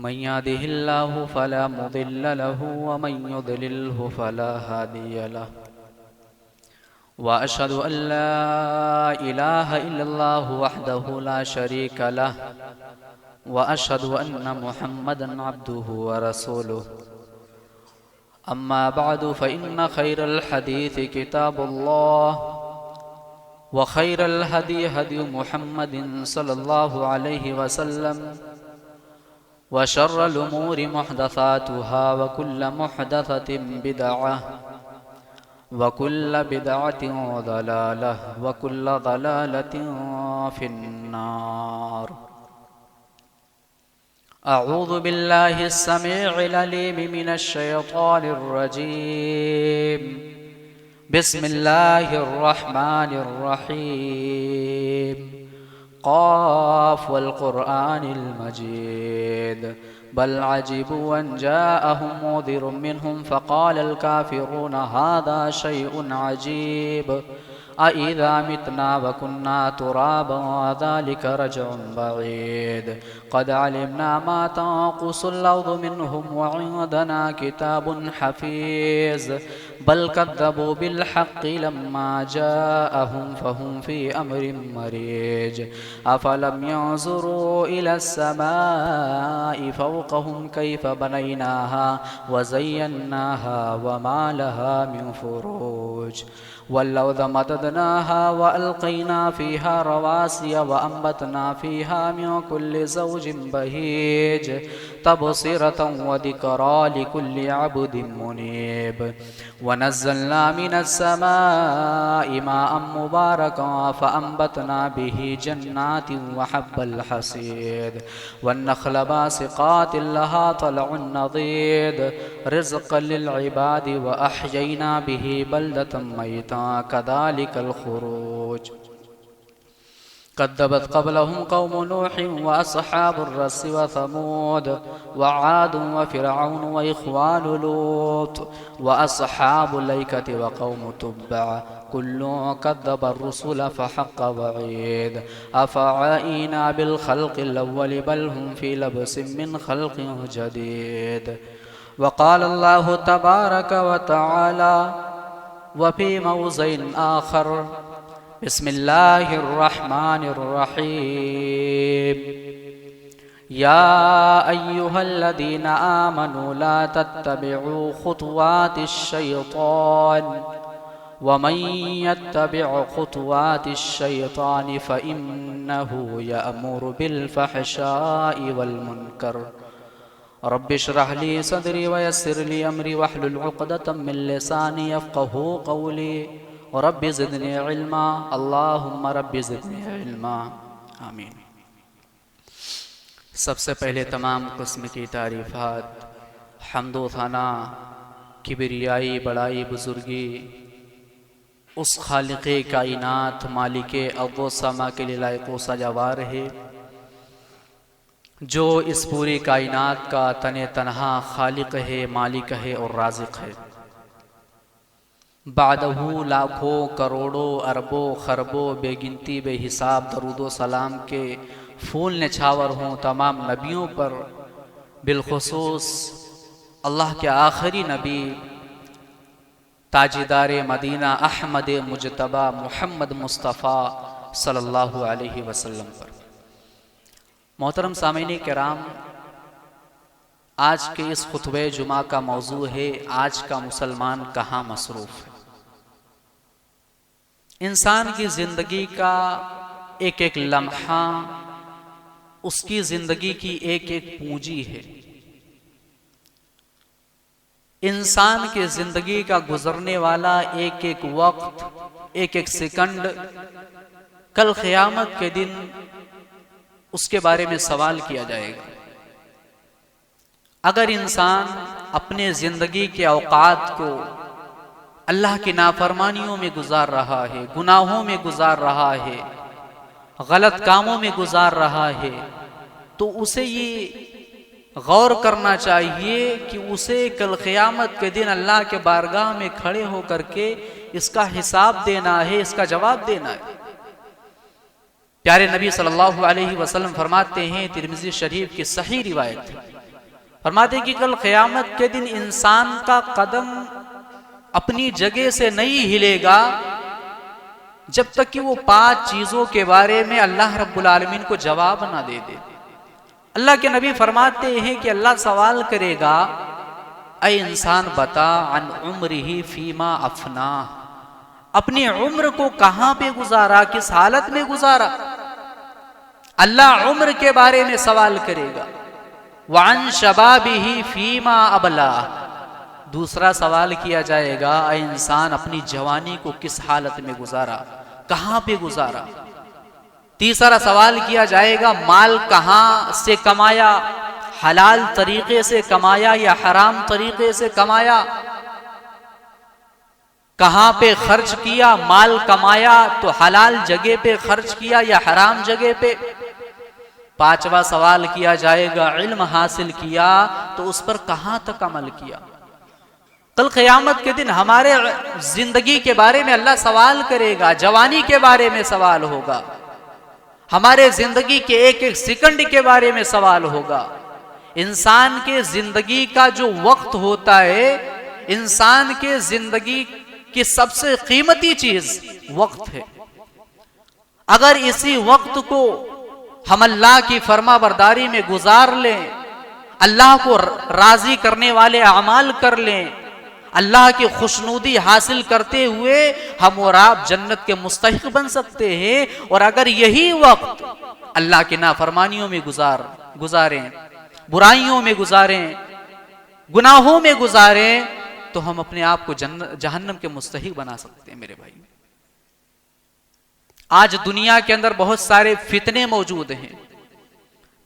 मन यहदिहिल्लाहु फला मुदिल्ल लहु व मन युद्लिल्हु फला हादिय लहु व अशहदु अन ला इलाहा इल्लल्लाहु वहदहु ला शरीक लहु व अशहदु अन्न मुहम्मदन अब्दुहु व रसूलुहु अम्मा बअदु फ़इन्न खैरल हदीस किताबुल्लाह व खैरल हदी हदी मुहम्मदिन सल्लल्लाहु अलैहि वसल्लम व शर्रल उमूरि मुहदसातुहा व कुल्ल मुहदसतिन बिदअह व कुल्ल बिदअतिन दलालह व कुल्ल दलालतिन फिन्नार। अऊज़ु बिल्लाहि अस्समीइल अलीम मिनश शैतानिर रजीम। बिस्मिल्लाहिर रहमानिर रहीम। क़ाफ़ वल क़ुरआनिल मजीद। बल अजिबू अन जाअहुम मुन्ज़िरुम मिनहुम फ़क़ालल काफ़िरूना हाज़ा शैउन अजीब अइज़ा मितना व कुन्ना तुराबा ज़ालिका रज्उन बईद क़द अलिमना मा तंक़ुसुल अर्ज़ु मिनहुम व इंदना किताबुन हफ़ीज़ बल कज़्ज़बू बिल हक़्क़ि लम्मा जाअहुम फ़हुम फ़ी अम्रिन मरीज अफ़लम यंज़ुरू इलस समाइ फ़ौक़हुम कैफ़ बनैनाहा व ज़य्यन्नाहा व मा लहा मिन फ़ुरूज वल्लर्ज़ मददनाहा व अलक़ैना फ़ीहा रवासिय व अंबतना फ़ीहा मिन कुल्लि ज़ौजिन बहीज तबसिरतन व ज़िक्रा लिकुल्लि अब्दिन मुनीब व नज़्ज़लना मिनस समाइ माअन मुबारकन फ़अंबतना बिही जन्नातिन व हब्बल हसीद वन्नख़्ल बासिक़ातिन लहा तलउन नज़ीद रिज़्क़न लिल इबाद व अह्यैना बिही बल्दतन मय्यता कज़ालिकल ख़ुरूज। कज़्ज़बत क़ब्लहुम क़ौम नूह व अस्हाबुर रस्स व समूद व आद व फ़िरऔन व इख़वानु लूत व अस्हाबुल ऐकति व क़ौम तुब्बअ कुल्लुन कज़्ज़बर रुसुल फ़हक़्क़ वईद अफ़अयीना बिल ख़ल्क़िल अव्वल बल हुम फ़ी लब्सिन मिन ख़ल्क़िन जदीद। व क़ाल अल्लाहु तबारक व तआला व फ़ी मौज़िइन आख़र बिस्मिल्लाहिर रहमानिर रहीम। या अय्युहल्लज़ीना आमनू ला तत्तबिउ ख़ुतवातिश शैतान व मन यत्तबिअ ख़ुतवातिश शैतान फ़इन्नहु यअमुरु बिल फ़हशाइ वल मुनकर। रब्बिश्रह ली सदरी व यस्सिर ली अमरी वहलुल उक़दतम मिन लिसानी यफ़क़हू क़ौली रब्बि ज़िदनी इल्मा अल्लाहुम्मा रब्बि ज़िदनी इल्मा आमीन। सबसे पहले तमाम किस्म की तारीफ़ात हम्दो सना किबरियाई बड़ाई बुज़ुर्गी उस खालिक़े कायनात मालिके अर्ज़ व समा के लिए लायक़ व सजावार है जो इस पूरी कायनात का तने तनहा खालिक है, मालिक है और राज़िक़ है। बादहू लाखों करोड़ों अरबों खरबों बेगिनती बेहिसाब दरूदो सलाम के फूल निछावर हों तमाम नबियों पर, बिलखुसूस अल्लाह के आखिरी नबी ताजदार मदीना अहमद मुजतबा मुहम्मद मुस्तफ़ा सल्लल्लाहु अलैहि वसल्लम पर। मोहतरम सामीन किराम, आज के इस खुतबे जुमा का मौजू है आज का मुसलमान कहाँ मसरूफ़ है। इंसान की ज़िंदगी का एक एक लम्हा उसकी ज़िंदगी की एक एक पूंजी है। इंसान की ज़िंदगी का गुजरने वाला एक एक वक्त, एक एक सेकंड कल क़यामत के दिन उसके बारे में सवाल किया जाएगा। अगर इंसान अपने ज़िंदगी के औकात को अल्लाह की नाफरमानियों में गुजार रहा है, गुनाहों में गुजार रहा है, गलत कामों में गुजार रहा है, तो उसे ये गौर करना चाहिए कि उसे कल क़यामत के दिन अल्लाह के बारगाह में खड़े होकर के इसका हिसाब देना है, इसका जवाब देना है। प्यारे नबी सल्लल्लाहु अलैहि वसल्लम फरमाते हैं, तिरमिज़ी शरीफ की सही रिवायत है, फरमाते कि कल क़यामत के दिन इंसान का कदम अपनी जगह से नहीं हिलेगा जब तक कि वो 5 चीजों के बारे में अल्लाह रब्बुल आलमीन को जवाब ना दे दे। अल्लाह के नबी फरमाते हैं कि अल्लाह सवाल करेगा, ऐ इंसान बता अन उम्रिही फीमा अफना, अपनी उम्र को कहां पे गुजारा, किस हालत में गुजारा। अल्लाह उम्र के बारे में सवाल करेगा। वान शबाबिही फीमा अबला, दूसरा सवाल किया जाएगा, ऐ इंसान अपनी जवानी को किस हालत में गुजारा, कहां पे गुजारा। तीसरा सवाल किया जाएगा, माल कहां से कमाया, हलाल तरीके से कमाया या हराम तरीके से कमाया, कहां पे खर्च किया, माल कमाया तो हलाल जगह पे खर्च किया या हराम जगह पे। 5वां सवाल किया जाएगा, इल्म हासिल किया तो उस पर कहां तक अमल किया। कल क़यामत के दिन हमारे जिंदगी के बारे में अल्लाह सवाल करेगा, जवानी के बारे में सवाल होगा, हमारे जिंदगी के एक एक सेकंड के बारे में सवाल होगा। इंसान के जिंदगी का जो वक्त होता है, इंसान के जिंदगी की सबसे कीमती चीज वक्त है। अगर इसी वक्त को हम अल्लाह की फर्मा बरदारी में गुजार लें, अल्लाह को राजी करने वाले अमाल कर लें, अल्लाह की खुशनुदी हासिल करते हुए हम और आप जन्नत के मुस्तहिक बन सकते हैं। और अगर यही वक्त अल्लाह की नाफरमानियों में गुजारें, बुराइयों में गुजारें, गुनाहों में गुजारें, तो हम अपने आप को जहन्नम के मुस्तहिक बना सकते हैं। मेरे भाई, आज दुनिया के अंदर बहुत सारे फितने मौजूद हैं।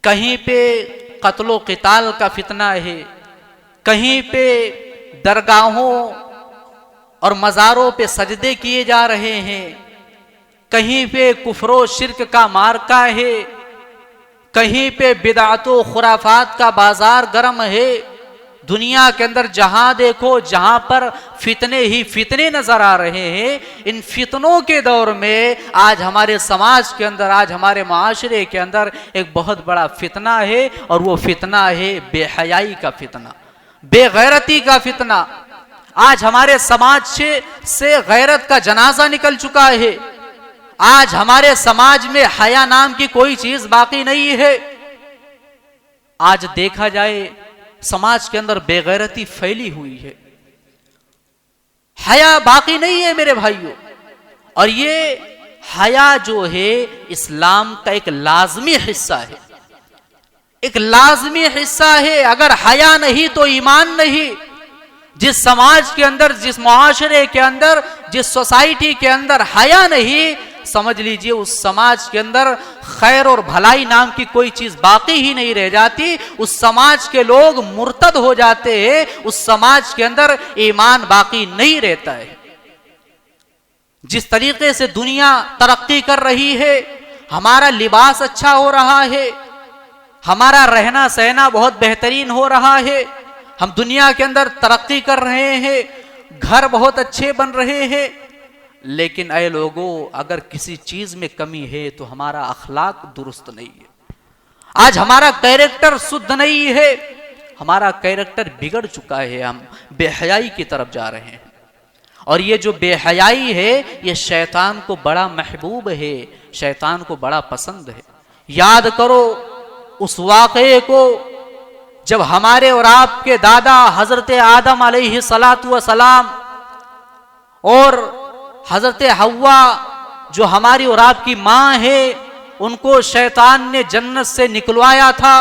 कहीं पे कत्लो क़िताल का फितना है, कहीं पे दरगाहों और मज़ारों पे सजदे किए जा रहे हैं, कहीं पे कुफ्रो शिर्क का मार्का है, कहीं पे बिदातो खुराफात का बाजार गर्म है। दुनिया के अंदर जहां देखो, जहां पर फितने ही फितने नजर आ रहे हैं। इन फितनों के दौर में आज हमारे समाज के अंदर, आज हमारे माशरे के अंदर एक बहुत बड़ा फितना है, और वो फितना है बेहयाई का फितना, बेगैरती का फितना। आज हमारे समाज से गैरत का जनाजा निकल चुका है। आज हमारे समाज में हया नाम की कोई चीज बाकी नहीं है। आज देखा जाए समाज के अंदर बेगैरती फैली हुई है, हया बाकी नहीं है मेरे भाइयों। और ये हया जो है इस्लाम का एक लाजमी हिस्सा है, एक लाजमी हिस्सा है। अगर हया नहीं तो ईमान नहीं। जिस समाज के अंदर, जिस मुआशरे के अंदर, जिस सोसाइटी के अंदर हया नहीं, समझ लीजिए उस समाज के अंदर खैर और भलाई नाम की कोई चीज बाकी ही नहीं रह जाती। उस समाज के लोग मुर्तद हो जाते हैं, उस समाज के अंदर ईमान बाकी नहीं रहता है। जिस तरीके से दुनिया तरक्की कर रही है, हमारा लिबास अच्छा हो रहा है, हमारा रहना सहना बहुत बेहतरीन हो रहा है, हम दुनिया के अंदर तरक्की कर रहे हैं, घर बहुत अच्छे बन रहे हैं, लेकिन ऐ लोगों, अगर किसी चीज में कमी है तो हमारा अखलाक दुरुस्त नहीं है। आज हमारा कैरेक्टर शुद्ध नहीं है, हमारा कैरेक्टर बिगड़ चुका है, हम बेहयाई की तरफ जा रहे हैं। और ये जो बेहयाई है, ये शैतान को बड़ा महबूब है, शैतान को बड़ा पसंद है। याद करो उस वाक़े को जब हमारे और आपके दादा हजरत आदम अलैहिस्सलातु वस्सलाम और हजरत हव्वा जो हमारी और आपकी माँ है, उनको शैतान ने जन्नत से निकलवाया था,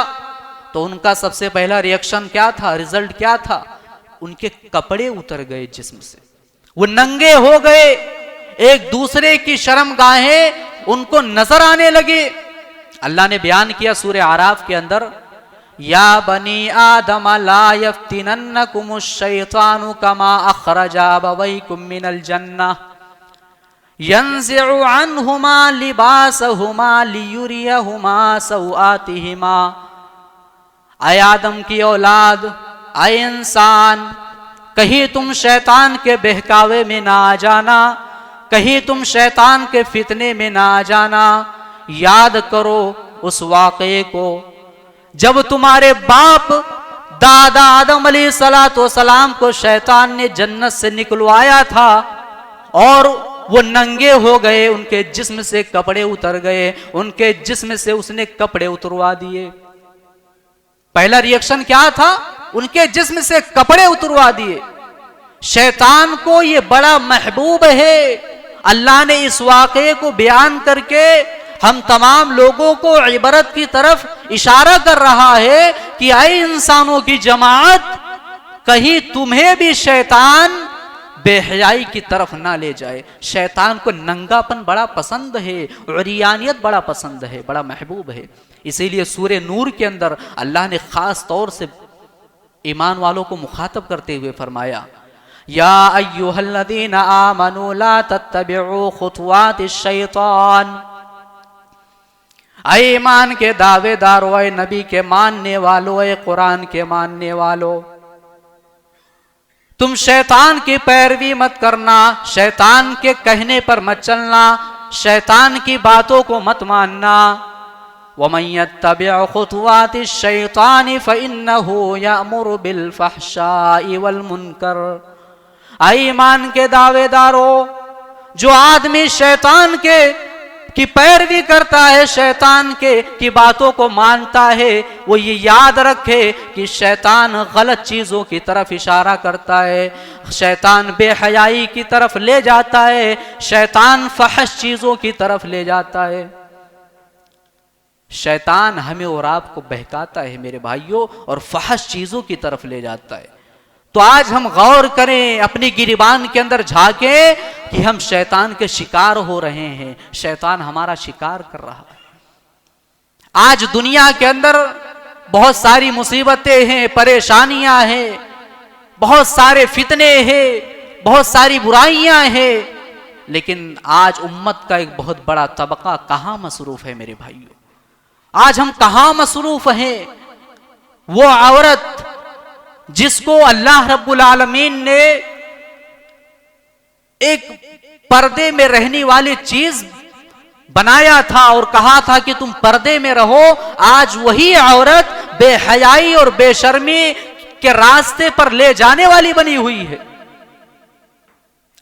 तो उनका सबसे पहला रिएक्शन क्या था, रिजल्ट क्या था? उनके कपड़े उतर गए जिस्म से, वो नंगे हो गए, एक दूसरे की शर्मगाहें उनको नजर आने लगे। अल्लाह ने बयान किया सूरह आराफ के अंदर, या बनी आदम ला यफ्तिनन्नकुमुश शैतानु कमा अखरजा अबवैकुम मिनल जन्नह यंज़िउ अन्हुमा लिबासहुमा लियुरियहुमा सौआतिहिमा। आए आदम की औलाद, आए इंसान, कहीं तुम शैतान के बहकावे में ना आ जाना, कहीं तुम शैतान के फितने में ना आ जाना। याद करो उस वाक़े को जब तुम्हारे बाप दादा आदम अलैहिस्सलाम को शैतान ने जन्नत से निकलवाया था और वो नंगे हो गए, उनके जिस्म से कपड़े उतर गए, उनके जिस्म से उसने कपड़े उतरवा दिए। पहला रिएक्शन क्या था? उनके जिस्म से कपड़े उतरवा दिए। शैतान को ये बड़ा महबूब है। अल्लाह ने इस वाक़े को बयान करके हम तमाम लोगों को इबरत की तरफ इशारा कर रहा है कि ऐ इंसानों की जमात, कहीं तुम्हें भी शैतान बेहयाई की तरफ ना ले जाए। शैतान को नंगापन बड़ा पसंद है, उरियानियत बड़ा पसंद है, बड़ा महबूब है। इसीलिए सूरे नूर के अंदर अल्लाह ने खास तौर से ईमान वालों को मुखातब करते हुए फरमाया, या अय्युहल्लज़ीना आमनू ला तत्तबिउ खुतवातिश शैतान। ऐ ईमान के दावेदारों, ऐ नबी के मानने वालों, ऐ कुरान के मानने वालों, तुम शैतान की पैरवी मत करना, शैतान के कहने पर मत चलना, शैतान की बातों को मत मानना। वमन यत्तबिअ खुतवातिश शैतान फइन्नहु यअमुरु बिल फहशाइ वल मुनकर। ऐ ईमान के दावेदारों, जो आदमी शैतान की पैरवी करता है, शैतान की बातों को मानता है, वो ये याद रखे कि शैतान गलत चीजों की तरफ इशारा करता है, शैतान बेहयाई की तरफ ले जाता है, शैतान फहश चीजों की तरफ ले जाता है। शैतान हमें और आपको बहकाता है मेरे भाइयों, और फहश चीजों की तरफ ले जाता है। तो आज हम गौर करें, अपनी गिरिबान के अंदर झांके कि हम शैतान के शिकार हो रहे हैं, शैतान हमारा शिकार कर रहा है। आज दुनिया के अंदर बहुत सारी मुसीबतें हैं, परेशानियां हैं, बहुत सारे फितने हैं, बहुत सारी बुराइयां हैं, लेकिन आज उम्मत का एक बहुत बड़ा तबका कहां मसरूफ है मेरे भाइयों? आज हम कहां मसरूफ हैं? वो औरत जिसको अल्लाह रब्बुल आलमीन ने एक पर्दे में रहने वाली चीज बनाया था और कहा था कि तुम पर्दे में रहो, आज वही औरत बेहयाई और बेशर्मी के रास्ते पर ले जाने वाली बनी हुई है।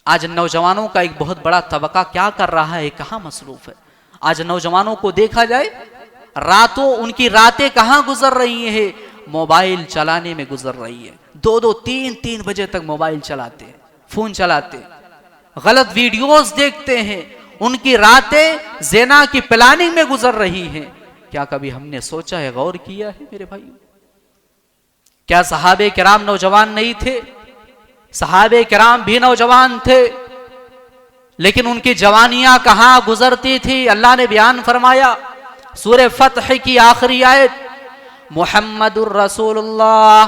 आज नौजवानों का एक बहुत बड़ा तबका क्या कर रहा है, कहां मसरूफ है? आज नौजवानों को देखा जाए, रातों उनकी रातें कहां गुजर रही है? मोबाइल चलाने में गुजर रही है। 2-2, 3-3 बजे तक मोबाइल चलाते हैं, फोन चलाते हैं, गलत वीडियोस देखते हैं। उनकी रातें ज़िना की प्लानिंग में गुजर रही हैं। क्या कभी हमने सोचा है, गौर किया है मेरे भाइयों? क्या सहाबे किराम नौजवान नहीं थे? सहाबे किराम भी नौजवान थे, लेकिन उनकी जवानियां कहां गुजरती थी? अल्लाह ने बयान फरमाया सूरह फतह की आखिरी आयत, मुहम्मदुर रसूलुल्लाह,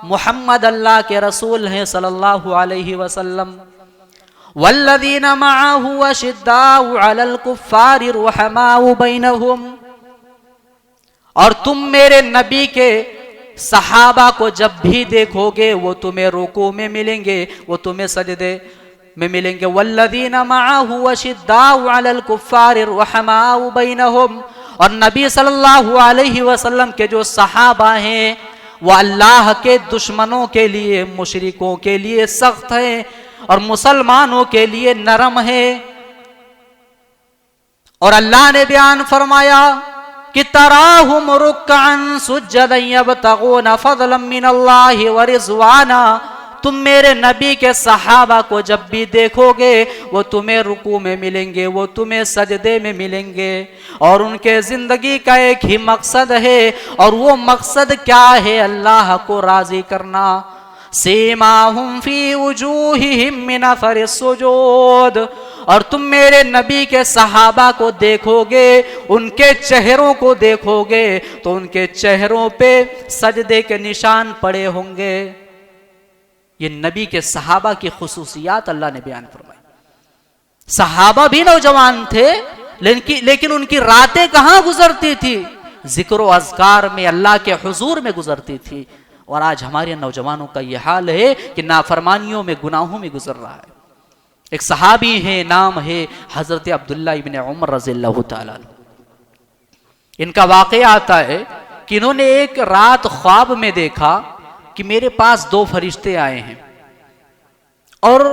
मुहम्मद अल्लाह के रसूल हैं सल्लल्लाहु अलैहि वसल्लम, वल्लज़ीना मअहु अशिद्दाउ अलल कुफ्फारि रुहमाउ बैनहुम। और तुम मेरे नबी के सहाबा को जब भी देखोगे, वो तुम्हें रुकू में मिलेंगे, वो तुम्हें सजदे में मिलेंगे। वल्लज़ीना मअहु अशिद्दाउ अलल कुफ्फारि रुहमाउ बैनहुम। और नबी सल्लल्लाहु अलैहि वसल्लम के जो सहाबा हैं, वो अल्लाह के दुश्मनों के लिए, मुशरिकों के लिए सख्त हैं और मुसलमानों के लिए नरम है। और अल्लाह ने बयान फरमाया कि तराहुम रुक्अन सुज्जदन यब्तगून फज़लन मिनल्लाहि व रिज़वाना। तुम मेरे नबी के सहाबा को जब भी देखोगे, वो तुम्हें रुकू में मिलेंगे, वो तुम्हें सजदे में मिलेंगे। और उनके जिंदगी का एक ही मकसद है, और वो मकसद क्या है? अल्लाह को राजी करना। सीमाहुम फी वजूहिहिम मिन अथरिस सुजूद। और तुम मेरे नबी के सहाबा को देखोगे, उनके चेहरों को देखोगे, तो उनके चेहरों पे सजदे के निशान पड़े होंगे। ये नबी के सहाबा की खुसूसियात अल्लाह ने बयान फरमाई। सहाबा भी नौजवान थे, लेकिन उनकी रातें कहां गुजरती थी? जिक्र व अज़कार में, अल्लाह के हुजूर में गुजरती थी। और आज हमारे नौजवानों का यह हाल है कि नाफरमानियों में, गुनाहों में गुजर रहा है। एक सहाबी है, नाम है हजरत अब्दुल्ला इब्न उमर रज़ियल्लाहु ताला। इनका वाक़या आता है कि इन्होंने एक रात ख्वाब में देखा कि मेरे पास 2 फरिश्ते आए हैं और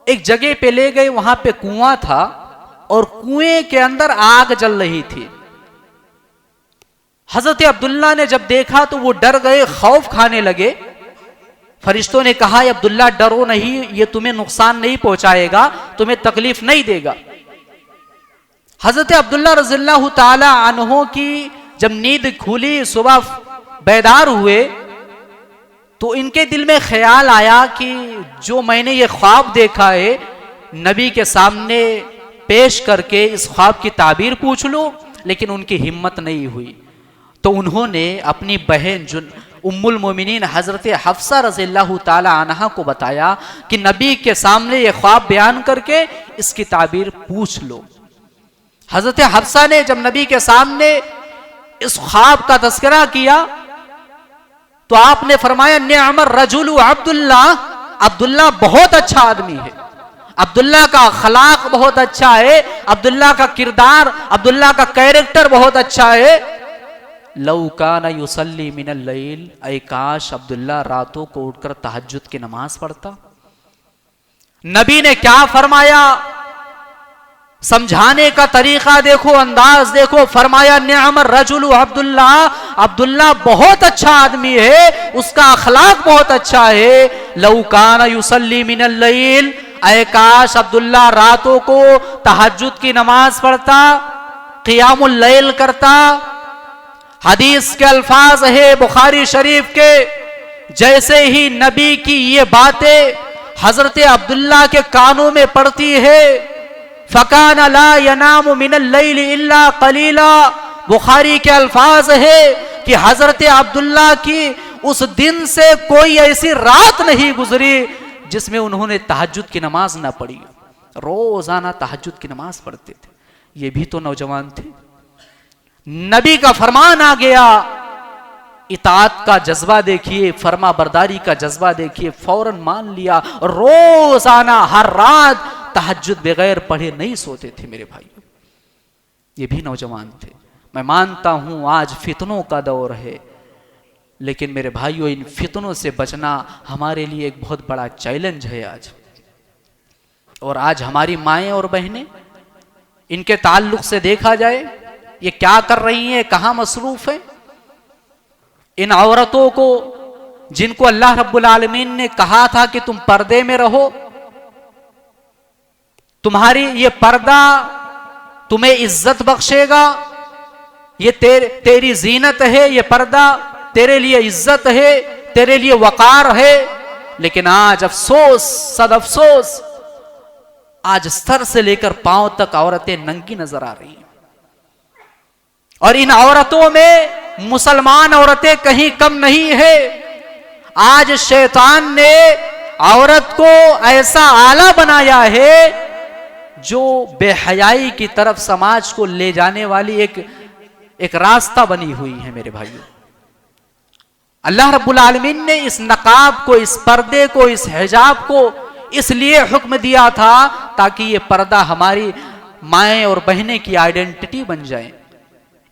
एक जगह पे ले गए, वहां पे कुआं था और कुएं के अंदर आग जल रही थी। हजरत अब्दुल्ला ने जब देखा तो वो डर गए, खौफ खाने लगे। फरिश्तों ने कहा, अब्दुल्ला डरो नहीं, ये तुम्हें नुकसान नहीं पहुंचाएगा, तुम्हें तकलीफ नहीं देगा। हजरत अब्दुल्ला रज़ियल्लाहु ताला अन्हो की जब नींद खुली, सुबह बेदार हुए, तो इनके दिल में ख्याल आया कि जो मैंने ये ख्वाब देखा है, नबी के सामने पेश करके इस ख्वाब की ताबीर पूछ लो, लेकिन उनकी हिम्मत नहीं हुई। तो उन्होंने अपनी बहन जो उम्मुल मोमिनीन हजरत हफ्सा रज़ियल्लाहु ताला अन्हा को बताया कि नबी के सामने ये ख्वाब बयान करके इसकी ताबीर पूछ लो। हजरत हफ्सा ने जब नबी के सामने इस ख्वाब का तस्करा किया तो आपने फरमाया, निअमर रजुलु अब्दुल्ला, अब्दुल्ला बहुत अच्छा आदमी है, अब्दुल्ला का अखलाक बहुत अच्छा है, अब्दुल्ला का किरदार, अब्दुल्ला का कैरेक्टर बहुत अच्छा है। लौ काना युसल्ली मिनल लैल, ऐ काश अब्दुल्ला रातों को उठकर तहज्जुद की नमाज पढ़ता। नबी ने क्या फरमाया, समझाने का तरीका देखो, अंदाज देखो। फरमाया, निअमर रजुलु अब्दुल्ला, अब्दुल्ला बहुत अच्छा आदमी है, उसका अखलाक बहुत अच्छा है। लौ काना युसल्ली मिनल लैल, ऐ काश अब्दुल्ला रातों को तहज्जुद की नमाज पढ़ता, क़ियामुल लैल करता। हदीस के अल्फाज है बुखारी शरीफ के, जैसे ही नबी की ये बातें हजरत अब्दुल्ला के कानों में पड़ती है, फकान ला यनामु मिनल लैल इल्ला कलीला। बुखारी के अल्फाज है कि हजरत अब्दुल्ला की उस दिन से कोई ऐसी रात नहीं गुजरी जिसमें उन्होंने तहज्जुद की नमाज ना पढ़ी। रोजाना तहज्जुद की नमाज पढ़ते थे। ये भी तो नौजवान थे। नबी का फरमान आ गया, इताअत का जज्बा देखिए, फरमा बरदारी का जज्बा देखिए, फौरन मान लिया। रोजाना हर रात तहज्जुद बगैर पढ़े नहीं सोते थे मेरे भाइयों। ये भी नौजवान थे। मैं मानता हूं आज फितनों का दौर है, लेकिन मेरे भाइयों इन फितनों से बचना हमारे लिए एक बहुत बड़ा चैलेंज है आज। और आज हमारी माएं और बहनें, इनके ताल्लुक से देखा जाए ये क्या कर रही हैं, कहां मसरूफ है। इन औरतों को जिनको अल्लाह रब्बुल आलमीन ने कहा था कि तुम पर्दे में रहो, तुम्हारी ये पर्दा तुम्हें इज्जत बख्शेगा, ये तेरी जीनत है, ये पर्दा तेरे लिए इज्जत है, तेरे लिए वकार है। लेकिन आज अफसोस, सद अफसोस, आज सर से लेकर पांव तक औरतें नंगी नजर आ रही हैं। और इन औरतों में मुसलमान औरतें कहीं कम नहीं है। आज शैतान ने औरत को ऐसा आला बनाया है जो बेहयाई की तरफ समाज को ले जाने वाली एक रास्ता बनी हुई है मेरे भाइयों। अल्लाह रब्बुल आलमीन ने इस नकाब को, इस पर्दे को, इस हिजाब को इसलिए हुक्म दिया था ताकि ये पर्दा हमारी माएं और बहनें की आइडेंटिटी बन जाए,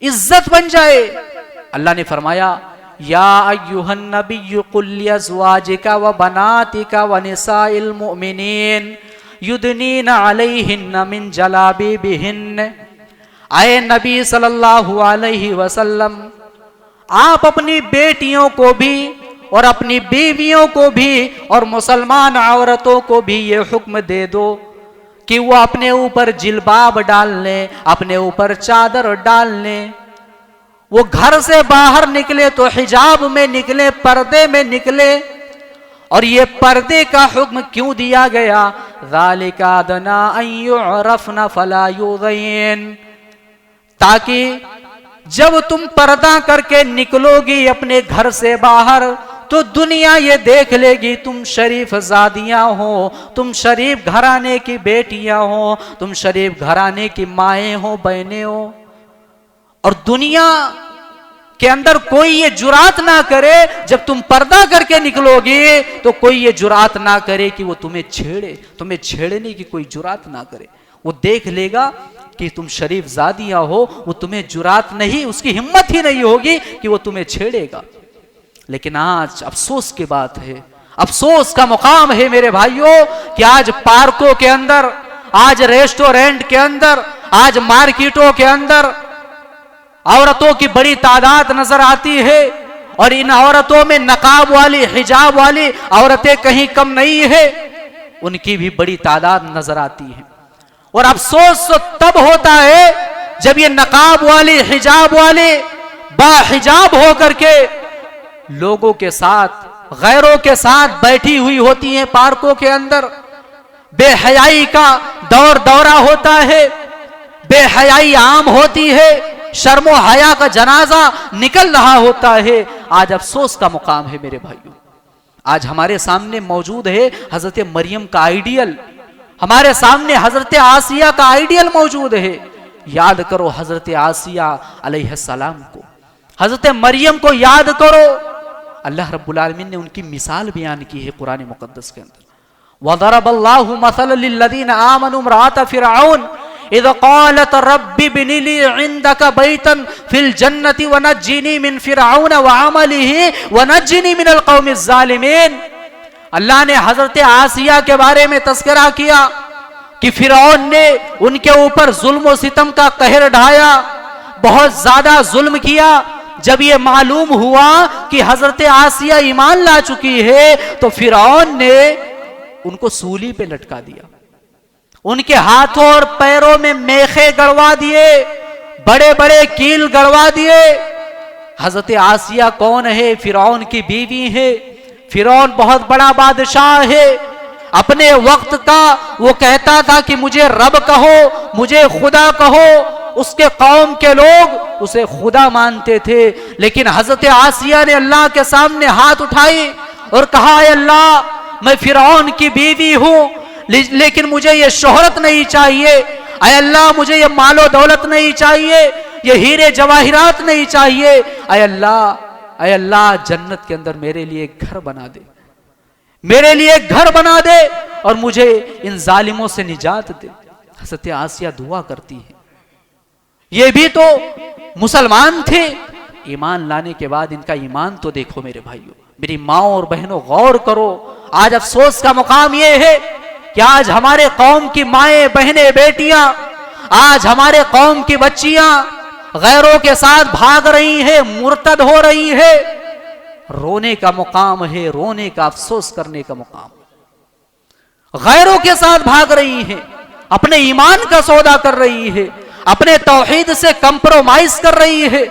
इज्जत बन जाए। अल्लाह ने फरमाया, या अय्युहन नबिय्यु कुल लिअज़वाजिका व बनातिका व निसाइल मुमिनीन युदनीना अलैहिन्ना मिन जलाबिबिहिन्न। आए नबी सल्लल्लाहु अलैहि वसल्लम, आप अपनी बेटियों को भी और अपनी बीवियों को भी और मुसलमान औरतों को भी ये हुक्म दे दो कि वो अपने ऊपर जिल्बाब डाल लें, अपने ऊपर चादर डाल लें। वो घर से बाहर निकले तो हिजाब में निकले, पर्दे में निकले। और ये पर्दे का हुक्म क्यों दिया गया? ज़ालिका अदना अन युअरफ़ना फला युज़य्यिन, ताकि जब तुम पर्दा करके निकलोगी अपने घर से बाहर तो दुनिया ये देख लेगी तुम शरीफ ज़ादियाँ हो, तुम शरीफ घराने की बेटियां हो, तुम शरीफ घराने की माएँ हो, बहनें हो। और दुनिया के अंदर कोई ये जुरात ना करे, जब तुम पर्दा करके निकलोगे तो कोई ये जुरात ना करे कि वो तुम्हें छेड़े, तुम्हें छेड़ने की कोई जुरात ना करे। वो देख लेगा कि तुम शरीफ ज़ादियाँ हो, वो तुम्हें जुरात नहीं, उसकी हिम्मत ही नहीं होगी कि वो तुम्हें छेड़ेगा। लेकिन आज अफसोस की बात है, अफसोस का मुकाम है मेरे भाइयों कि आज पार्कों के अंदर, आज रेस्टोरेंट के अंदर, आज मार्केटों के अंदर औरतों की बड़ी तादाद नजर आती है और इन औरतों में नकाब वाली, हिजाब वाली औरतें कहीं कम नहीं है, उनकी भी बड़ी तादाद नजर आती है। और अफसोस तो तब होता है जब ये नकाब वाली, हिजाब वाली बाहिजाब होकर के लोगों के साथ, गैरों के साथ बैठी हुई होती हैं पार्कों के अंदर। बेहयाई का दौर दौरा होता है, बेहयाई आम होती है, शर्मो हया का जनाजा निकल रहा होता है। आज अफसोस का मुकाम है मेरे भाइयों। आज हमारे सामने मौजूद है हजरत मरियम का आइडियल, हमारे सामने हजरत आसिया का आइडियल मौजूद है। याद करो हजरत आसिया अलैहिस्सलाम को, हजरत मरियम को याद करो। अल्लाह रब्बुल आलमीन ने उनकी मिसाल बयान की है कुरान मुकद्दस के अंदर। वदरबल्लाहु मसलन लिल्लज़ीना आमनू इम्राअत फिरऔन इज़ क़ालत रब्बि इब्नि ली इंदक बैतन फिल जन्नति वनज्जिनी मिन फिरऔन व अमलिही वनज्जिनी मिनल क़ौमिज़ ज़ालिमीन। अल्लाह ने हजरत आसिया के बारे में तज़किरा किया कि फिरौन ने उनके ऊपर जुल्म व सितम का कहर ढाया, बहुत ज्यादा जुल्म किया। जब ये मालूम हुआ कि हजरत आसिया ईमान ला चुकी है तो फिरौन ने उनको सूली पे लटका दिया, उनके हाथों और पैरों में मेखे गड़वा दिए, बड़े बड़े कील गड़वा दिए। हजरत आसिया कौन है? फिरौन की बीवी है। फिरौन बहुत बड़ा बादशाह है। अपने वक्त का वो कहता था कि मुझे रब कहो, मुझे खुदा कहो। उसके कौम के लोग उसे खुदा मानते थे, लेकिन हजरत आसिया ने अल्लाह के सामने हाथ उठाई और कहा, अल्लाह मैं फिरौन की बीवी हूं, लेकिन मुझे ये शोहरत नहीं चाहिए। अय अल्लाह मुझे ये मालो दौलत नहीं चाहिए, ये हीरे जवाहिरात नहीं चाहिए। अय अल्लाह जन्नत के अंदर मेरे लिए एक घर बना दे, मेरे लिए एक घर बना दे और मुझे इन जालिमों से निजात दे। हजरत आसिया दुआ करती है। ये भी तो मुसलमान थे। ईमान लाने के बाद इनका ईमान तो देखो मेरे भाइयों, मेरी माओ और बहनों, गौर करो। आज अफसोस का मुकाम यह है कि आज हमारे कौम की माएं, बहनें, बेटियां, आज हमारे कौम की बच्चियां गैरों के साथ भाग रही हैं, मुर्तद हो रही है। रोने का मुकाम है, रोने का, अफसोस करने का मुकाम। गैरों के साथ भाग रही हैं, अपने ईमान का सौदा कर रही है, अपने तौहीद से कंप्रोमाइज कर रही है।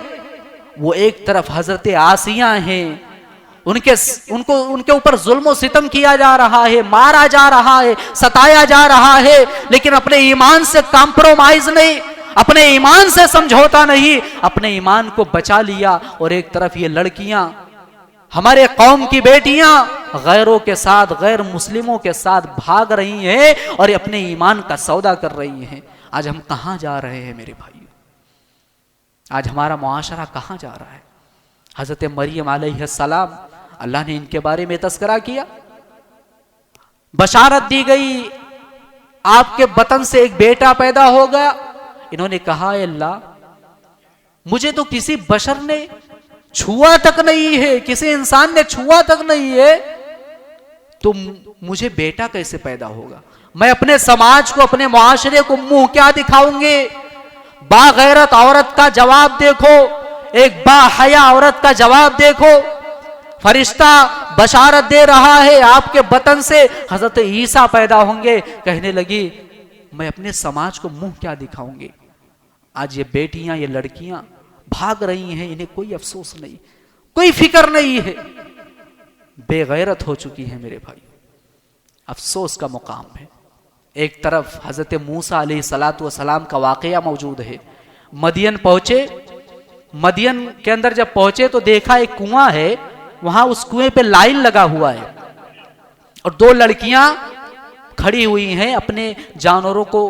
वो एक तरफ हजरत आसिया हैं, उनके ऊपर जुल्म सितम किया जा रहा है, मारा जा रहा है, सताया जा रहा है, लेकिन अपने ईमान से कंप्रोमाइज नहीं, अपने ईमान से समझौता नहीं, अपने ईमान को बचा लिया। और एक तरफ ये लड़कियां, हमारे कौम की बेटियां गैरों के साथ, गैर मुस्लिमों के साथ भाग रही हैं और अपने ईमान का सौदा कर रही हैं। आज हम कहां जा रहे हैं मेरे भाइयों? आज हमारा मुआशरा कहां जा रहा है? हजरत मरियम अलैहिस्सलाम, अल्लाह ने इनके बारे में तस्करा किया, बशारत दी गई, आपके बतन से एक बेटा पैदा होगा। इन्होंने कहा, अल्लाह मुझे तो किसी बशर ने छुआ तक नहीं है, किसी इंसान ने छुआ तक नहीं है, तो मुझे बेटा कैसे पैदा होगा? मैं अपने समाज को, अपने मुआशरे को मुंह क्या दिखाऊंगे? बागैरत औरत का जवाब देखो, एक बाहया औरत का जवाब देखो। फरिश्ता बशारत दे रहा है, आपके बतन से हजरत ईसा पैदा होंगे। कहने लगी, मैं अपने समाज को मुंह क्या दिखाऊंगी? आज ये बेटियां, ये लड़कियां भाग रही हैं, इन्हें कोई अफसोस नहीं, कोई फिक्र नहीं है, बेगैरत हो चुकी है मेरे भाई। अफसोस का मुकाम है। एक तरफ हजरत मूसा अलैहिस्सलातु वस्सलाम का वाकया मौजूद है। मदियन पहुंचे, मदियन के अंदर जब पहुंचे तो देखा एक कुआं है, वहां उस कुएं पे लाइन लगा हुआ है और दो लड़कियां खड़ी हुई हैं अपने जानवरों को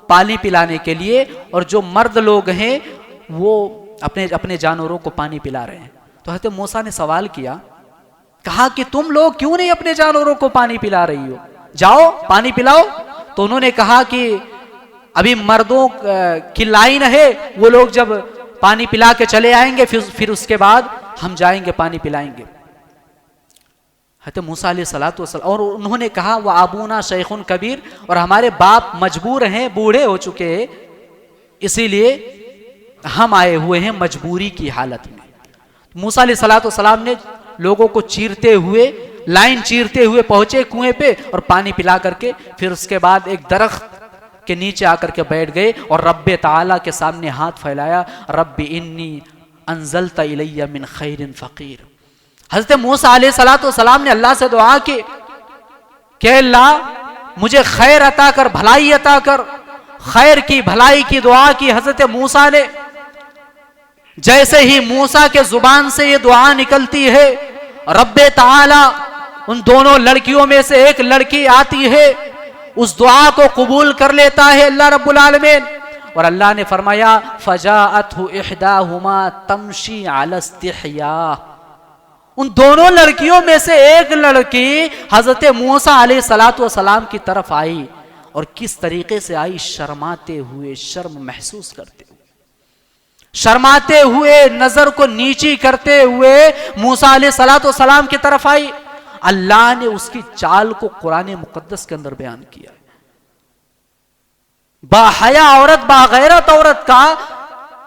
पानी पिलाने के लिए, और जो मर्द लोग हैं वो अपने अपने जानवरों को पानी पिला रहे हैं। तो हजरत मूसा ने सवाल किया, कहा कि तुम लोग क्यों नहीं अपने जानवरों को पानी पिला रही हो? जाओ पानी पिलाओ। तो उन्होंने कहा कि अभी मर्दों की लाइन है, वो लोग जब पानी पिला के चले आएंगे फिर उसके बाद हम जाएंगे पानी पिलाएंगे। हज़रत मूसा अलैहिस्सलातु वस्सलाम, और उन्होंने कहा वह आबूना शैखुन कबीर, और हमारे बाप मजबूर हैं, बूढ़े हो चुके हैं, इसीलिए हम आए हुए हैं मजबूरी की हालत में। मूसा अलैहिस्सलातु वस्सलाम ने लोगों को चीरते हुए, लाइन चीरते हुए पहुंचे कुएं पे और पानी पिला करके फिर उसके बाद एक दरख्त के नीचे आकर के बैठ गए और रब्बे ताला के सामने हाथ फैलाया, रब्बी इन्नी अंजलता इलैया मिन खैरिन फकीर। हजरत मूसा अलैहिस्सलातु वस्सलाम ने अल्लाह से दुआ की कि अल्लाह मुझे खैर अता कर, भलाई अता कर। खैर की, भलाई की दुआ की हजरत मूसा ने। जैसे ही मूसा के जुबान से ये दुआ निकलती है, रब्बे ताला, उन दोनों लड़कियों में से एक लड़की आती है, उस दुआ को कबूल कर लेता है अल्लाह रब्बुल आलमीन। और अल्लाह ने फरमाया फजाअतहु इहदाहुमा तमशी अला इस्तिहया। उन दोनों लड़कियों में से एक लड़की हजरत मूसा अलैहिस्सलातु वस्सलाम की तरफ आई, और किस तरीके से आई? शर्माते हुए, शर्म महसूस करते हुए, शर्माते हुए, नजर को नीची करते हुए मूसा अलैहिस्सलातु वस्सलाम की तरफ आई। अल्लाह ने उसकी चाल को कुरान मुकद्दस के अंदर बयान किया। बाहया औरत, बागैरत औरत का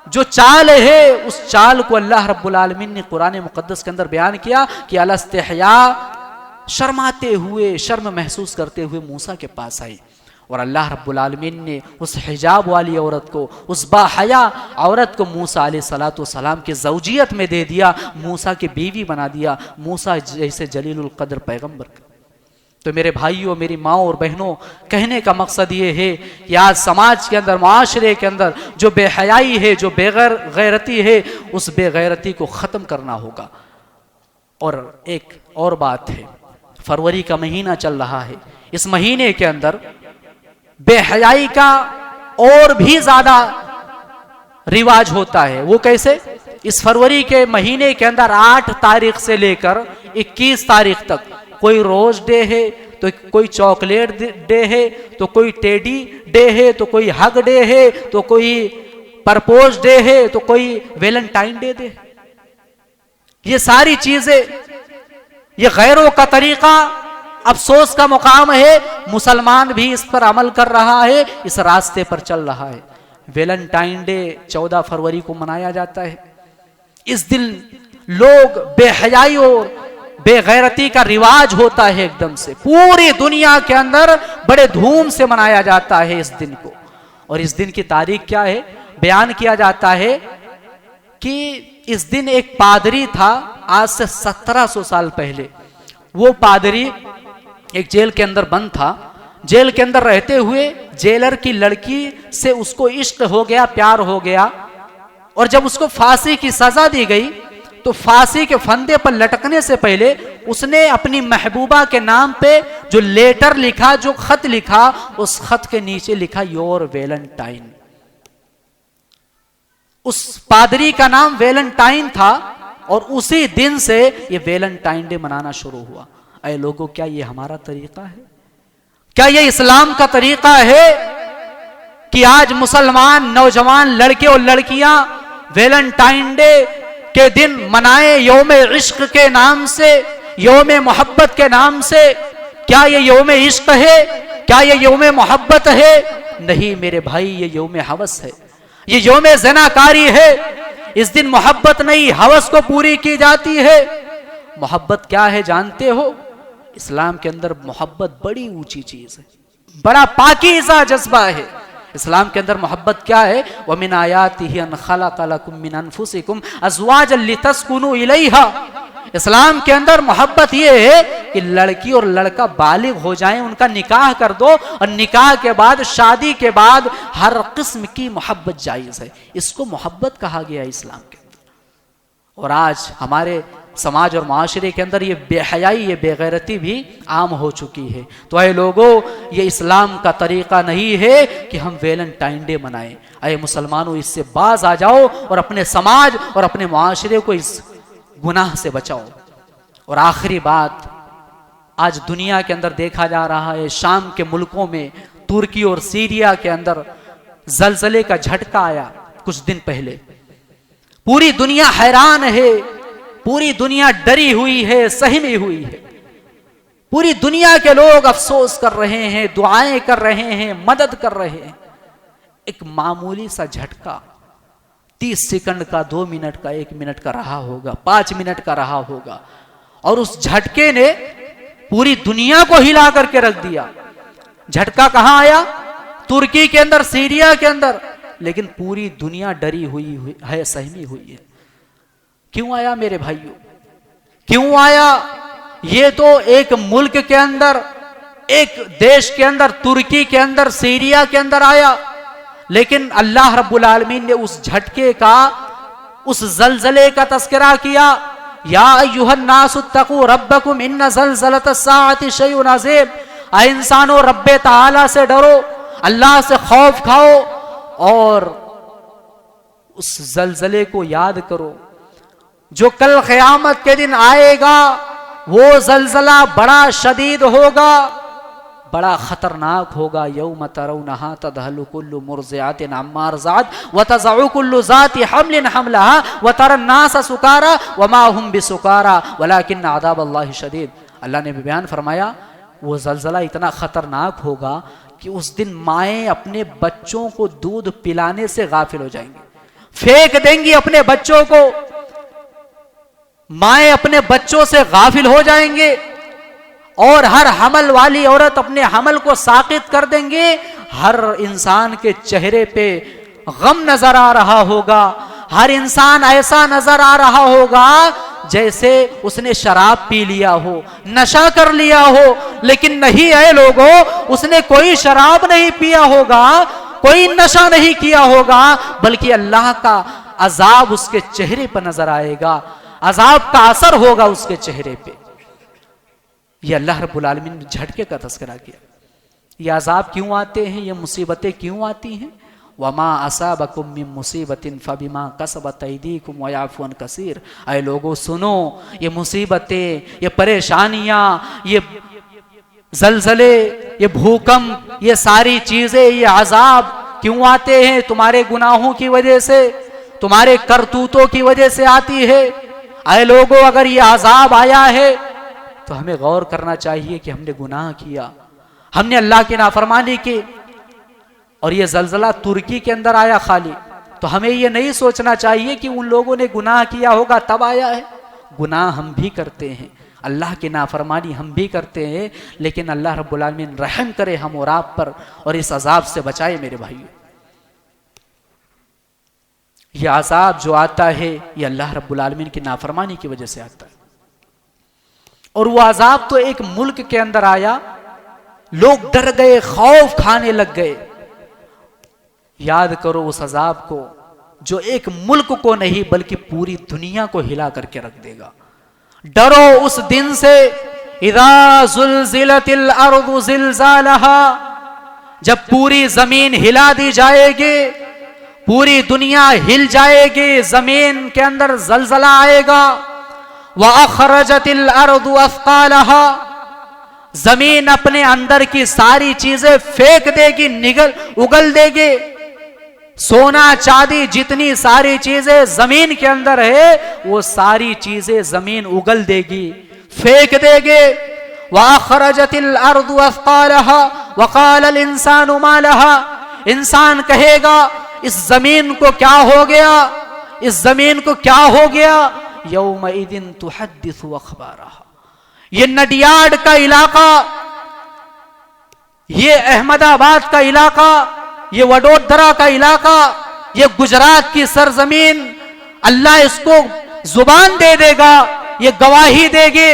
जो चाल है, उस चाल को अल्लाह रब्बुल आलमीन ने कुरान मुकद्दस के अंदर बयान किया कि अला इस्तिहया, शर्माते हुए, शर्म महसूस करते हुए मूसा के पास आई। और अल्लाह रब्बुल आलमीन ने उस हिजाब वाली औरत को, उस बाहया औरत को मूसा अलैहिस्सलातु वस्सलाम की ज़ौजियत में दे दिया, मूसा की बीवी बना दिया, मूसा जैसे जलीलुल कद्र पैगंबर। तो मेरे भाइयों, मेरी माँ और बहनों, कहने का मकसद ये है कि आज समाज के अंदर, माशरे के अंदर जो बेहयाई है, जो बेगैरती है, उस बेगैरती को ख़त्म करना होगा। और एक और बात है, फरवरी का महीना चल रहा है, इस महीने के अंदर बेहयाई का और भी ज्यादा रिवाज होता है। वो कैसे? इस फरवरी के महीने के अंदर 8 तारीख से लेकर 21 तारीख तक कोई रोज डे है, तो कोई चॉकलेट डे है, तो कोई टेडी डे है, तो कोई हग डे है, तो कोई परपोज डे है, तो कोई वैलेंटाइन डे है। ये सारी चीजें, ये गैरों का तरीका, अफसोस का मुकाम है, मुसलमान भी इस पर अमल कर रहा है, इस रास्ते पर चल रहा है। वैलेंटाइन डे 14 फरवरी को मनाया जाता है। इस दिन लोग बेहयाई और बेगैरती का रिवाज होता है एकदम से, पूरी दुनिया के अंदर बड़े धूम से मनाया जाता है इस दिन को। और इस दिन की तारीख क्या है? बयान किया जाता है कि इस दिन एक पादरी था, आज से 1700 साल पहले। वो पादरी एक जेल के अंदर बंद था। जेल के अंदर रहते हुए जेलर की लड़की से उसको इश्क हो गया, प्यार हो गया, और जब उसको फांसी की सजा दी गई तो फांसी के फंदे पर लटकने से पहले उसने अपनी महबूबा के नाम पे जो लेटर लिखा, जो खत लिखा, उस खत के नीचे लिखा योर वैलेंटाइन। उस पादरी का नाम वैलेंटाइन था, और उसी दिन से ये वैलेंटाइन डे मनाना शुरू हुआ। अरे लोगों, क्या ये हमारा तरीका है? क्या ये इस्लाम का तरीका है कि आज मुसलमान नौजवान लड़के और लड़कियां वैलेंटाइन डे के दिन मनाए, यौम इश्क के नाम से, यौम मोहब्बत के नाम से? क्या ये यौम इश्क है? क्या ये यौम मोहब्बत है? नहीं मेरे भाई, ये यौम हवस है, ये यौम ज़नाकारी है। इस दिन मोहब्बत नहीं, हवस को पूरी की जाती है। मोहब्बत क्या है जानते हो? इस्लाम के अंदर मोहब्बत बड़ी ऊंची चीज है, बड़ा पाकीज़ा जज्बा है। इस्लाम के अंदर मोहब्बत क्या है? वमिन आयातिही अन खलक़ लकुम मिन अनफुसिकुम अज़वाजन लितस्कुनू इलैहा। इस्लाम के अंदर मोहब्बत ये है कि लड़की और लड़का बालिग हो जाएं, उनका निकाह कर दो, और निकाह के बाद, शादी के बाद हर किस्म की मोहब्बत जायज़ है। इसको मोहब्बत कहा गया इस्लाम के अंदर। और आज हमारे समाज और माशरे के अंदर ये बेहयाई, ये बेगैरती भी आम हो चुकी है। तो ऐ लोगों, ये इस्लाम का तरीका नहीं है कि हम वैलेंटाइन डे मनाएं। ऐ मुसलमानों, इससे बाज आ जाओ और अपने समाज और अपने माशरे को इस गुनाह से बचाओ। और आखिरी बात, आज दुनिया के अंदर देखा जा रहा है, शाम के मुल्कों में, तुर्की और सीरिया के अंदर जलजले का झटका आया कुछ दिन पहले। पूरी दुनिया हैरान है, पूरी दुनिया डरी हुई है, सहमी हुई है। पूरी दुनिया के लोग अफसोस कर रहे हैं, दुआएं कर रहे हैं, मदद कर रहे हैं। एक मामूली सा झटका 30 सेकंड का, 2 मिनट का, 1 मिनट का रहा होगा, 5 मिनट का रहा होगा, और उस झटके ने पूरी दुनिया को हिला करके रख दिया। झटका कहां आया? तुर्की के अंदर, सीरिया के अंदर, लेकिन पूरी दुनिया डरी हुई है, सहमी हुई है। क्यों आया मेरे भाइयों? क्यों आया? ये तो एक मुल्क के अंदर, एक देश के अंदर, तुर्की के अंदर, सीरिया के अंदर आया, लेकिन अल्लाह रब्बुल आलमीन ने उस झटके का, उस जलजले का तस्करा किया। या अय्युहन नासु तकू रब्बकुम इन्न ज़लज़लतस साअति शैउन अज़ीम। ऐ इंसानों, रब्बे ताला से डरो, अल्लाह से खौफ खाओ और उस जलजले को याद करो जो कल क़यामत के दिन आएगा। वो जलजला बड़ा शदीद होगा, बड़ा खतरनाक होगा। यौम तरौनहा तदहलु कुल्लु मुर्ज़िआतिन अम्मा अर्ज़अत व तज़अु कुल्लु ज़ाति हम्लिन हम्लहा व तरन नास सुकारा व मा हुम बिसुकारा वलाकिन्न अज़ाबल्लाहि शदीद। अल्लाह ने बयान फरमाया वो जलजला इतना खतरनाक होगा कि उस दिन माएँ अपने बच्चों को दूध पिलाने से गाफिल हो जाएंगी, फेंक देंगी अपने बच्चों को। माएँ अपने बच्चों से गाफिल हो जाएंगे और हर हमल वाली औरत अपने हमल को साकित कर देंगे। हर इंसान के चेहरे पे गम नजर आ रहा होगा। हर इंसान ऐसा नजर आ रहा होगा जैसे उसने शराब पी लिया हो, नशा कर लिया हो। लेकिन नहीं है लोगों, उसने कोई शराब नहीं पिया होगा, कोई नशा नहीं किया होगा, बल्कि अल्लाह का अजाब उसके चेहरे पर नजर आएगा, अजाब का असर होगा उसके चेहरे पे। ये अल्लाह रब्बुल आलमीन ने झटके का तस्करा किया। ये अजाब क्यों आते हैं, ये मुसीबतें क्यों आती हैं? वमा असाबकुम मिन मुसीबतिन फबिमा कसबत अयदीकुम व याफू अन कसीर। ऐ लोगों सुनो, ये मुसीबतें, ये परेशानियां, ये जलजले, ये भूकंप, ये सारी चीजें, ये अजाब क्यों आते हैं? तुम्हारे गुनाहों की वजह से, तुम्हारे करतूतों की वजह से आती है। ऐ लोगों, अगर ये अजाब आया है तो हमें गौर करना चाहिए कि हमने गुनाह किया, हमने अल्लाह की नाफरमानी की। और ये जलजला तुर्की के अंदर आया खाली, तो हमें ये नहीं सोचना चाहिए कि उन लोगों ने गुनाह किया होगा तब आया है। गुनाह हम भी करते हैं, अल्लाह की नाफरमानी हम भी करते हैं, लेकिन अल्लाह रब्बुल आलमीन रहम करे हम और आप पर और इस अजाब से बचाए मेरे भाइयों। यह अजाब जो आता है ये अल्लाह रब्बुल आलमीन की नाफरमानी की वजह से आता है। और वो अजाब तो एक मुल्क के अंदर आया, लोग डर गए, खौफ खाने लग गए। याद करो उस अजाब को जो एक मुल्क को नहीं बल्कि पूरी दुनिया को हिला करके रख देगा। डरो उस दिन से, इज़ा ज़ुलज़िलतिल अर्दु ज़िलज़ालहा, जब पूरी जमीन हिला दी जाएगी, पूरी दुनिया हिल जाएगी, जमीन के अंदर जलजला आएगा। व अखरजतिल अर्दु अस्क़ालहा, जमीन अपने अंदर की सारी चीजें फेंक देगी, उगल देगी। सोना चांदी जितनी सारी चीजें जमीन के अंदर है वो सारी चीजें जमीन उगल देगी, फेंक देगी। व अखरजतिल अर्दु अस्क़ालहा व क़ालल इंसानु मा लहा, इंसान कहेगा इस जमीन को क्या हो गया, इस जमीन को क्या हो गया। यौमइदिन तुहद्दिसु अख़बारहा, ये नडियाड का इलाका, ये अहमदाबाद का इलाका, ये वडोदरा का इलाका, ये गुजरात की सरजमीन, अल्लाह इसको जुबान दे देगा, ये गवाही देगी।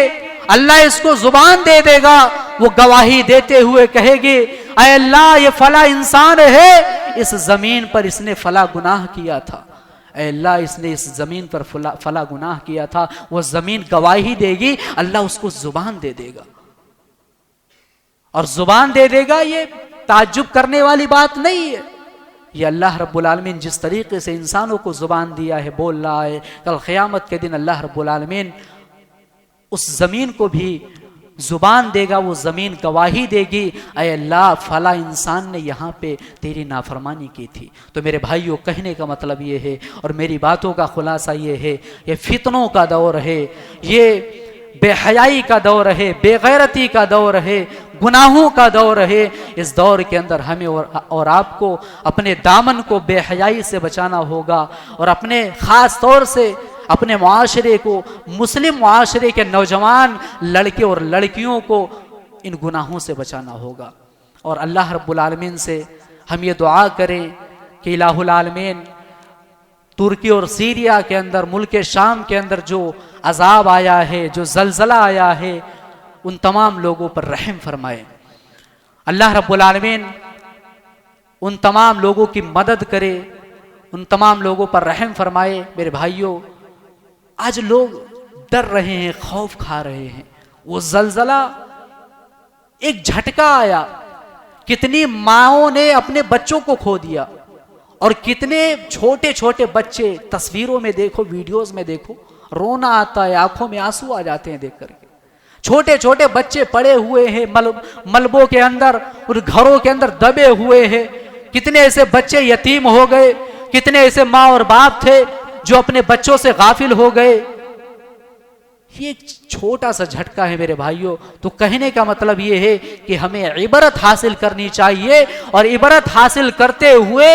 अल्लाह इसको जुबान दे देगा, वो गवाही देते हुए कहेगी, ऐ अल्लाह ये फला इंसान है, इस जमीन पर इसने फला गुनाह किया था। ऐ अल्लाह इसने इस जमीन पर फला गुनाह किया था। वो जमीन गवाही देगी, अल्लाह उसको जुबान दे देगा। और जुबान दे देगा ये ताज्जुब करने वाली बात नहीं है। ये अल्लाह रब्बुल आलमीन जिस तरीके से इंसानों को जुबान दिया है, बोल रहा है, कल क़यामत के दिन अल्लाह रब्बुल आलमीन उस जमीन को भी जुबान देगा, वो जमीन गवाही देगी, ऐ अल्लाह फला इंसान ने यहाँ पे तेरी नाफरमानी की थी। तो मेरे भाइयों, कहने का मतलब ये है और मेरी बातों का खुलासा ये है, ये फितनों का दौर है, ये बेहयाई का दौर है, बेगैरती का दौर है, गुनाहों का दौर है। इस दौर के अंदर हमें और आपको अपने दामन को बेहयाई से बचाना होगा और अपने ख़ास तौर से अपने मुआशरे को, मुस्लिम मुआशरे के नौजवान लड़के और लड़कियों को इन गुनाहों से बचाना होगा। और अल्लाह रब्बुल आलमीन से हम ये दुआ करें कि इलाहुल आलमीन तुर्की और सीरिया के अंदर, मुल्क शाम के अंदर जो अजाब आया है, जो जलजला आया है, उन तमाम लोगों पर रहम फरमाए। अल्लाह रब्बुल आलमीन उन तमाम लोगों की मदद करे, उन तमाम लोगों पर रहम फरमाए। मेरे भाइयों, आज लोग डर रहे हैं, खौफ खा रहे हैं। वो जलजला एक झटका आया, कितनी माओं ने अपने बच्चों को खो दिया और कितने छोटे छोटे बच्चे, तस्वीरों में देखो, वीडियोस में देखो, रोना आता है, आंखों में आंसू आ जाते हैं देख करके। छोटे छोटे बच्चे पड़े हुए हैं मलबों के अंदर और घरों के अंदर दबे हुए हैं। कितने ऐसे बच्चे यतीम हो गए, कितने ऐसे माँ और बाप थे जो अपने बच्चों से गाफिल हो गए। ये एक छोटा सा झटका है मेरे भाइयों। तो कहने का मतलब ये है कि हमें इबरत हासिल करनी चाहिए और इबरत हासिल करते हुए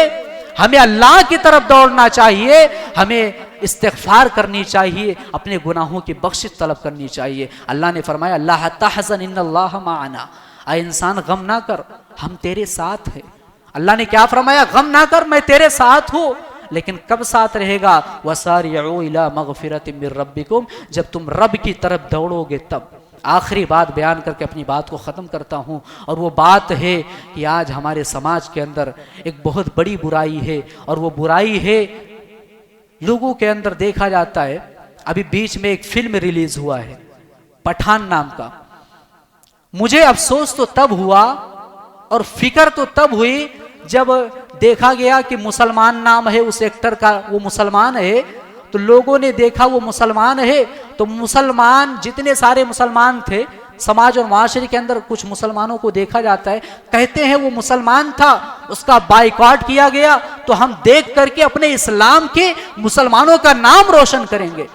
हमें अल्लाह की तरफ दौड़ना चाहिए, हमें इस्तिग़फ़ार करनी चाहिए, अपने गुनाहों की बख्शिश तलब करनी चाहिए। अल्लाह ने फरमाया अल्लाह तहज़न इन्नल्लाह माअना, आए इंसान गम ना कर, हम तेरे साथ हैं। अल्लाह ने क्या फरमाया? गम ना कर, मैं तेरे साथ हूँ। लेकिन कब साथ रहेगा? वसारिउ इला मग़फ़िरतिम मिर रब्बिकुम, जब तुम रब की तरफ दौड़ोगे तब। आखिरी बात बयान करके अपनी बात को ख़त्म करता हूँ, और वो बात है कि आज हमारे समाज के अंदर एक बहुत बड़ी बुराई है, और वो बुराई है लोगों के अंदर देखा जाता है। अभी बीच में एक फिल्म रिलीज हुआ है पठान नाम का। मुझे अफसोस तो तब हुआ और फिक्र तो तब हुई जब देखा गया कि मुसलमान नाम है उस एक्टर का, वो मुसलमान है। तो लोगों ने देखा वो मुसलमान है, तो मुसलमान जितने सारे मुसलमान थे समाज और माशरे के अंदर, कुछ मुसलमानों को देखा जाता है, कहते हैं वो मुसलमान था, उसका बाइकॉट किया गया, तो हम देख करके अपने इस्लाम के मुसलमानों का नाम रोशन करेंगे।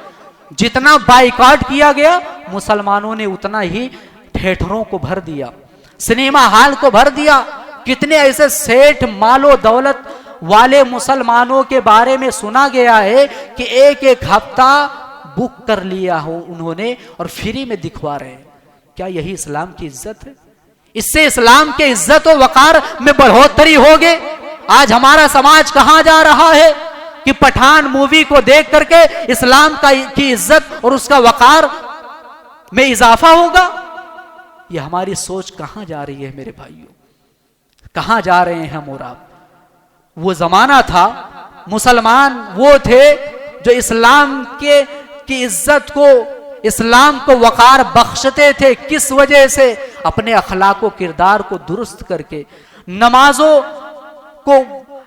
जितना बाइकॉट किया गया, मुसलमानों ने उतना ही थिएटरों को भर दिया, सिनेमा हॉल को भर दिया। कितने ऐसे सेठ मालो दौलत वाले मुसलमानों के बारे में सुना गया है कि एक एक हफ्ता बुक कर लिया हो उन्होंने और फ्री में दिखवा रहे हैं। क्या यही इस्लाम की इज्जत है? इससे इस्लाम के इज्जत और वकार में बढ़ोतरी होगी? आज हमारा समाज कहां जा रहा है कि पठान मूवी को देख करके इस्लाम की इज्जत और उसका वकार में इजाफा होगा? ये हमारी सोच कहां जा रही है मेरे भाइयों? कहां जा रहे हैं हम और आप? वो जमाना था, मुसलमान वो थे जो इस्लाम की इज्जत को, इस्लाम को वकार बख्शते थे। किस वजह से? अपने अखलाक व किरदार को दुरुस्त करके, नमाजों को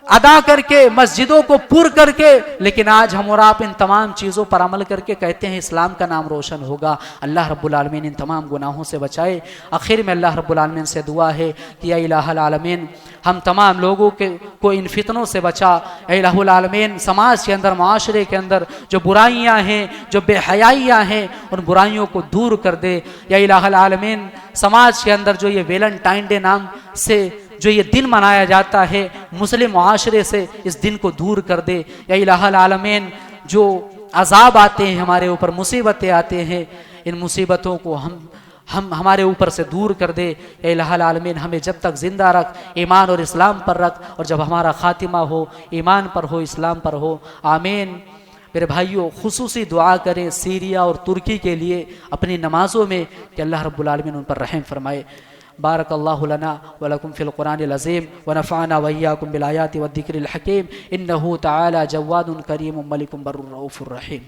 अदा करके, मस्जिदों को पुर करके। लेकिन आज हम और आप इन तमाम चीज़ों पर अमल करके कहते हैं इस्लाम का नाम रोशन होगा। अल्लाह रब्बुल आलमीन इन तमाम गुनाहों से बचाए। आखिर में अल्लाह रब्बुल आलमीन से दुआ है कि या इलाहुल आलमीन हम तमाम लोगों को इन फितनों से बचा। इलाहुल आलमीन समाज के अंदर, माशरे के अंदर जो बुराइयां हैं, जो बेहयाइयां हैं, उन बुराइयों को दूर कर दे। या इलाहुल आलमीन समाज के अंदर जो ये वैलेंटाइन डे नाम से जो ये दिन मनाया जाता है, मुस्लिम माशरे से इस दिन को दूर कर दे। या इलाहुल आलमीन जो अजाब आते हैं हमारे ऊपर, मुसीबतें आते हैं, इन मुसीबतों को हम हमारे ऊपर से दूर कर दे। या इलाहुल आलमीन हमें जब तक जिंदा रख, ईमान और इस्लाम पर रख, और जब हमारा खातिमा हो ईमान पर हो, इस्लाम पर हो। आमीन। मेरे भाइयों, खुसूसी दुआ करें सीरिया और तुर्की के लिए अपनी नमाजों में कि अल्लाह रब्बुल आलमीन उन पर रहम फरमाए। बारकल्लाहु लना व लकुम फ़िल क़ुरानिल अज़ीम व नफ़अना व इय्याकुम बिल आयाति व ज़िक्रिल हकीम। इन्नहु तआला जव्वादुन करीमुम मलिकुम बर्रुर रऊफ़ुर रहीम।